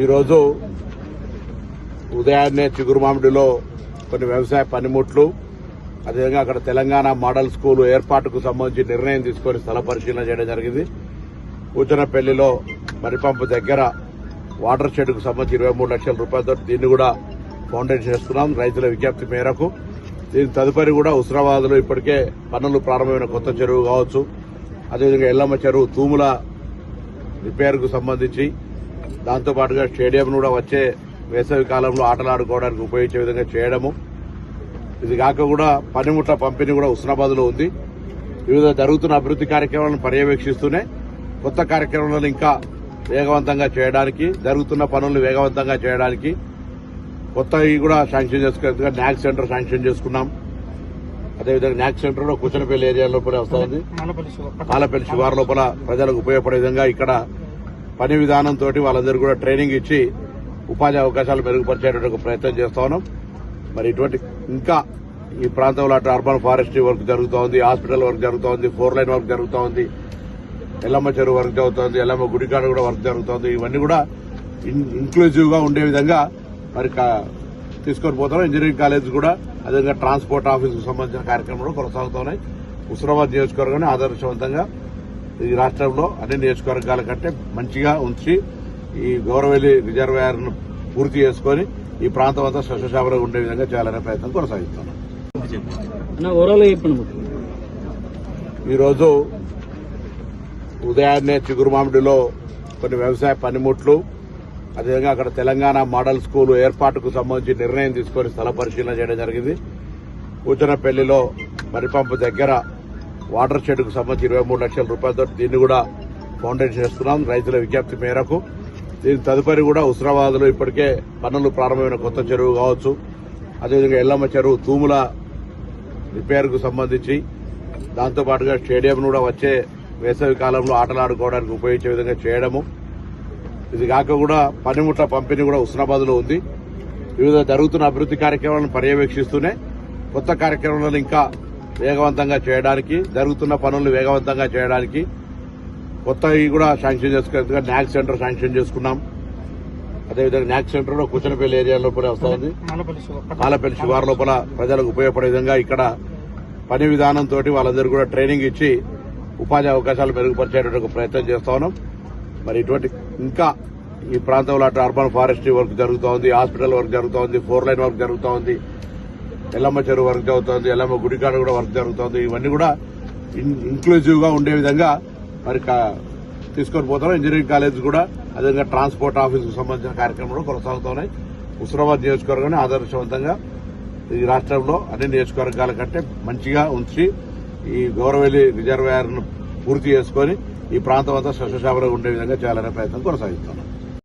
ఈరోజు ఉదయాన్నే చిగురుమామిడిలో కొన్ని వ్యవసాయ పనిముట్లు, అదేవిధంగా అక్కడ తెలంగాణ మోడల్ స్కూల్ ఏర్పాటుకు సంబంధించి నిర్ణయం తీసుకొని స్థల పరిశీలన చేయడం జరిగింది. కూచనపల్లిలో మరిపంపు దగ్గర వాటర్ షెడ్కు సంబంధించి 23 లక్షల రూపాయలతో దీన్ని కూడా ఫౌండేషన్ చేస్తున్నాం రైతుల విజ్ఞప్తి మేరకు. దీని తదుపరి కూడా హుస్నాబాద్లో ఇప్పటికే పనులు ప్రారంభమైన కొత్త చెరువు కావచ్చు, అదేవిధంగా ఎల్లమ్మ చెరువు తూముల రిపేర్కు సంబంధించి, దాంతోపాటుగా స్టేడియం కూడా వచ్చే వేసవి కాలంలో ఆటలాడుకోవడానికి ఉపయోగించే విధంగా చేయడము. ఇది కాక కూడా పనిముట్ల పంపిణీ కూడా హుస్నాబాద్లో ఉంది. వివిధ జరుగుతున్న అభివృద్ది కార్యక్రమాలను పర్యవేక్షిస్తూనే కొత్త కార్యక్రమాలను ఇంకా వేగవంతంగా చేయడానికి, జరుగుతున్న పనులను వేగవంతంగా చేయడానికి కొత్తవి కూడా శాంక్షన్ చేసుకుని న్యాక్ సెంటర్ శాంక్షన్ చేసుకున్నాం. అదేవిధంగా న్యాక్ సెంటర్ లో కూచనపల్లి ఏరియా లోపలే వస్తుంది. ఆలపల్లి శివారు లోపల ప్రజలకు ఉపయోగపడే విధంగా ఇక్కడ పని విధానంతో వాళ్ళందరూ కూడా ట్రైనింగ్ ఇచ్చి ఉపాధి అవకాశాలు మెరుగుపరిచేటువంటి ప్రయత్నం చేస్తా ఉన్నాం. మరి ఇటువంటి ఇంకా ఈ ప్రాంతంలో అటు అర్బన్ ఫారెస్ట్రీ వర్క్ జరుగుతోంది, హాస్పిటల్ వర్క్ జరుగుతోంది, 4 లైన్ వర్క్ జరుగుతోంది, ఎల్లమ్మ చెరువు వర్క్ జరుగుతోంది, ఎల్లమ్మ గుడికాడ కూడా వర్క్ జరుగుతోంది. ఇవన్నీ కూడా ఇంక్లూజివ్ గా ఉండే విధంగా మరి తీసుకొని పోతాం. ఇంజనీరింగ్ కాలేజ్ కూడా అదేవిధంగా ట్రాన్స్పోర్ట్ ఆఫీసుకు సంబంధించిన కార్యక్రమాలు కొనసాగుతున్నాయి. హుస్నాబాద్ నియోజకవర్గాన్ని ఆదర్శవంతంగా ఈ రాష్ట్రంలో అన్ని నియోజకవర్గాల కంటే మంచిగా ఉంచి ఈ గౌరవెల్లి రిజర్వాయర్ ను పూర్తి చేసుకుని ఈ ప్రాంతం అంతా సస్యశ్యామలంగా ఉండే విధంగా చేయాలనే ప్రయత్నం కొనసాగిస్తున్నాం. ఈరోజు ఉదయాన్నే చిగురుమామిడిలో కొన్ని వ్యవసాయ పనిముట్లు, అదేవిధంగా అక్కడ తెలంగాణ మోడల్ స్కూల్ ఏర్పాటుకు సంబంధించి నిర్ణయం తీసుకొని స్థల పరిశీలన చేయడం జరిగింది. కూచనపల్లిలో మరిపంపు దగ్గర వాటర్ షెడ్కు సంబంధించి 23 లక్షల రూపాయలతో దీన్ని కూడా ఫౌండేషన్ చేస్తున్నాం రైతుల విజ్ఞప్తి మేరకు. దీని తదుపరి కూడా హుస్నాబాద్లో ఇప్పటికే పనులు ప్రారంభమైన కొత్త చెరువు కావచ్చు, అదేవిధంగా ఎల్లమ్మ చెరువు తూముల రిపేర్కు సంబంధించి, దాంతోపాటుగా స్టేడియం కూడా వచ్చే వేసవి కాలంలో ఆటలాడుకోవడానికి ఉపయోగించే విధంగా చేయడము. ఇది కాక కూడా పనిముట్ల పంపిణీ కూడా హుస్నాబాద్లో ఉంది. వివిధ జరుగుతున్న అభివృద్ది కార్యక్రమాలను పర్యవేక్షిస్తూనే కొత్త కార్యక్రమాలను ఇంకా వేగవంతంగా చేయడానికి, జరుగుతున్న పనులను వేగవంతంగా చేయడానికి కొత్తవి కూడా శాంక్షన్ చేసుకుని న్యాక్ సెంటర్ శాంక్షన్ చేసుకున్నాం. అదేవిధంగా న్యాక్ సెంటర్ లో కూచనపల్లి ఏరియా లోపలే వస్తుంది. ఆలపల్లి శివారు లోపల ప్రజలకు ఉపయోగపడే విధంగా ఇక్కడ పని విధానంతో వాళ్ళందరూ కూడా ట్రైనింగ్ ఇచ్చి ఉపాధి అవకాశాలు మెరుగుపరిచేటువంటి ప్రయత్నం చేస్తా ఉన్నాం. మరి ఇటువంటి ఇంకా ఈ ప్రాంతంలో అటు అర్బన్ ఫారెస్ట్రీ వర్క్ జరుగుతోంది, హాస్పిటల్ వర్క్ జరుగుతోంది, 4 లైన్ వర్క్ జరుగుతోంది, ఎల్లమ్మ చెరువు వర్క్ జరుగుతోంది, ఎల్లమ్మ గుడికాడ కూడా వర్క్ జరుగుతోంది. ఇవన్నీ కూడా ఇంక్లూజివ్ గా ఉండే విధంగా మరి తీసుకొని పోతాం. ఇంజనీరింగ్ కాలేజ్ కూడా అదేవిధంగా ట్రాన్స్పోర్ట్ ఆఫీసుకు సంబంధించిన కార్యక్రమాలు కొనసాగుతున్నాయి. హుస్నాబాద్ నియోజకవర్గాన్ని ఆదర్శవంతంగా ఈ రాష్ట్రంలో అన్ని నియోజకవర్గాల కంటే మంచిగా ఉంచి ఈ గౌరవెల్లి రిజర్వాయర్ ను పూర్తి చేసుకుని ఈ ప్రాంతం అంతా సస్యశ్యామలంగా ఉండే విధంగా చేయాలనే ప్రయత్నం కొనసాగిస్తున్నాం.